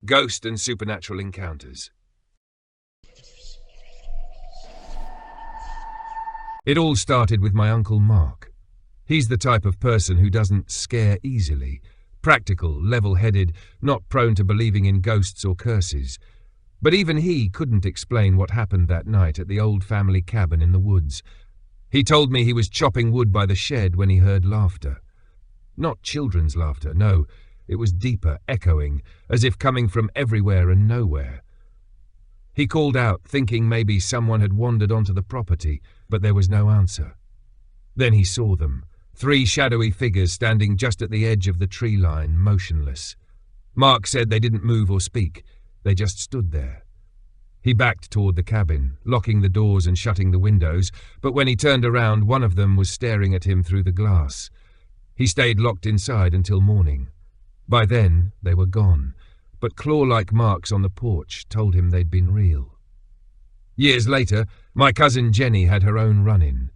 Ghost and Supernatural Encounters. It all started with my Uncle Mark. He's the type of person who doesn't scare easily, practical, level-headed, not prone to believing in ghosts or curses. But even he couldn't explain what happened that night at the old family cabin in the woods. He told me he was chopping wood by the shed when he heard laughter. Not children's laughter, no. It was deeper, echoing, as if coming from everywhere and nowhere. He called out, thinking maybe someone had wandered onto the property, but there was no answer. Then he saw them, 3 shadowy figures standing just at the edge of the tree line, motionless. Mark said they didn't move or speak, they just stood there. He backed toward the cabin, locking the doors and shutting the windows, but when he turned around, one of them was staring at him through the glass. He stayed locked inside until morning. By then, they were gone, but claw-like marks on the porch told him they'd been real. Years later, my cousin Jenny had her own run-in.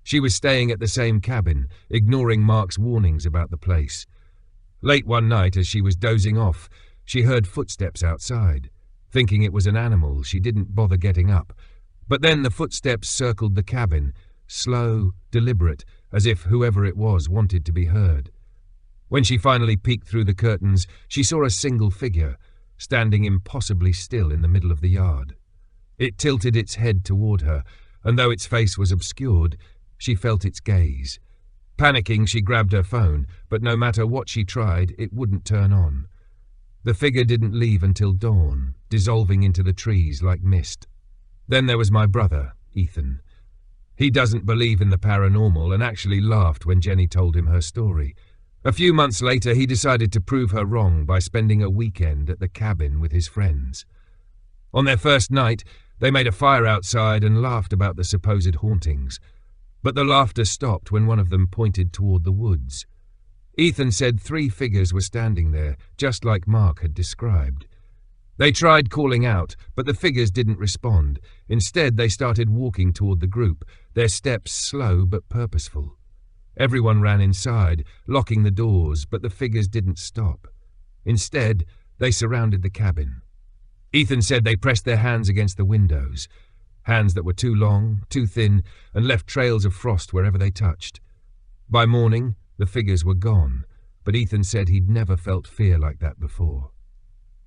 She was staying at the same cabin, ignoring Mark's warnings about the place. Late one night, as she was dozing off, she heard footsteps outside. Thinking it was an animal, she didn't bother getting up. But then the footsteps circled the cabin, slow, deliberate, as if whoever it was wanted to be heard. When she finally peeked through the curtains, she saw a single figure, standing impossibly still in the middle of the yard. It tilted its head toward her, and though its face was obscured, she felt its gaze. Panicking, she grabbed her phone, but no matter what she tried, it wouldn't turn on. The figure didn't leave until dawn, dissolving into the trees like mist. Then there was my brother, Ethan. He doesn't believe in the paranormal and actually laughed when Jenny told him her story. A few months later, he decided to prove her wrong by spending a weekend at the cabin with his friends. On their first night, they made a fire outside and laughed about the supposed hauntings. But the laughter stopped when one of them pointed toward the woods. Ethan said 3 figures were standing there, just like Mark had described. They tried calling out, but the figures didn't respond. Instead, they started walking toward the group, their steps slow but purposeful. Everyone ran inside, locking the doors, but the figures didn't stop. Instead, they surrounded the cabin. Ethan said they pressed their hands against the windows, hands that were too long, too thin, and left trails of frost wherever they touched. By morning, the figures were gone, but Ethan said he'd never felt fear like that before.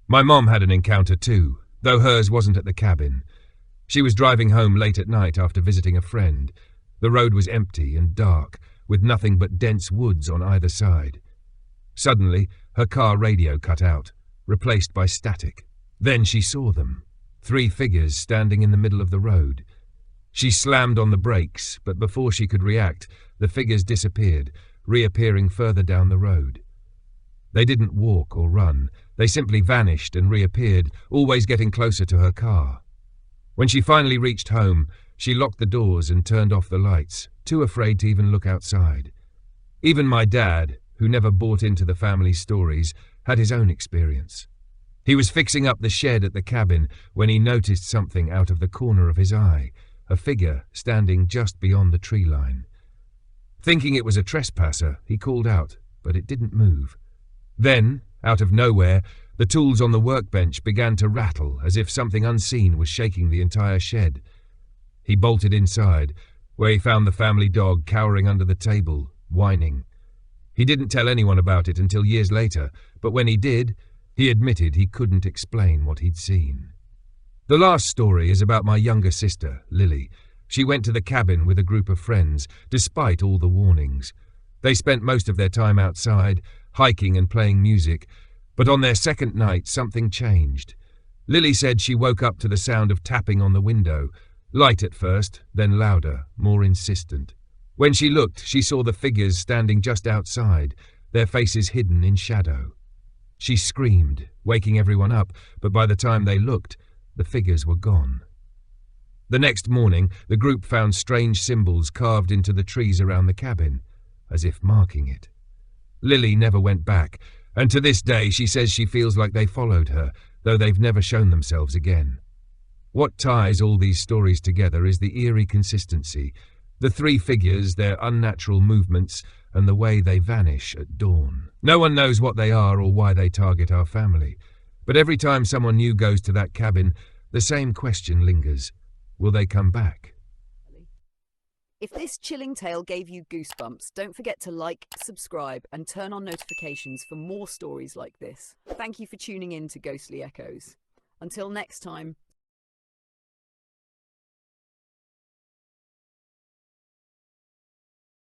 My mom had an encounter too, though hers wasn't at the cabin. She was driving home late at night after visiting a friend. The road was empty and dark, with nothing but dense woods on either side. Suddenly, her car radio cut out, replaced by static. Then she saw them, 3 figures standing in the middle of the road. She slammed on the brakes, but before she could react, the figures disappeared, reappearing further down the road. They didn't walk or run, they simply vanished and reappeared, always getting closer to her car. When she finally reached home, she locked the doors and turned off the lights, too afraid to even look outside. Even my dad, who never bought into the family stories, had his own experience. He was fixing up the shed at the cabin when he noticed something out of the corner of his eye, a figure standing just beyond the tree line. Thinking it was a trespasser, he called out, but it didn't move. Then, out of nowhere, the tools on the workbench began to rattle as if something unseen was shaking the entire shed. He bolted inside, where he found the family dog cowering under the table, whining. He didn't tell anyone about it until years later, but when he did, he admitted he couldn't explain what he'd seen. The last story is about my younger sister, Lily. She went to the cabin with a group of friends, despite all the warnings. They spent most of their time outside, hiking and playing music, but on their second night something changed. Lily said she woke up to the sound of tapping on the window, light at first, then louder, more insistent. When she looked, she saw the figures standing just outside, their faces hidden in shadow. She screamed, waking everyone up, but by the time they looked, the figures were gone. The next morning, the group found strange symbols carved into the trees around the cabin, as if marking it. Lily never went back, and to this day she says she feels like they followed her, though they've never shown themselves again. What ties all these stories together is the eerie consistency, the 3 figures, their unnatural movements, and the way they vanish at dawn. No one knows what they are or why they target our family. But every time someone new goes to that cabin, the same question lingers. Will they come back? If this chilling tale gave you goosebumps, don't forget to like, subscribe, and turn on notifications for more stories like this. Thank you for tuning in to Ghostly Echoes. Until next time,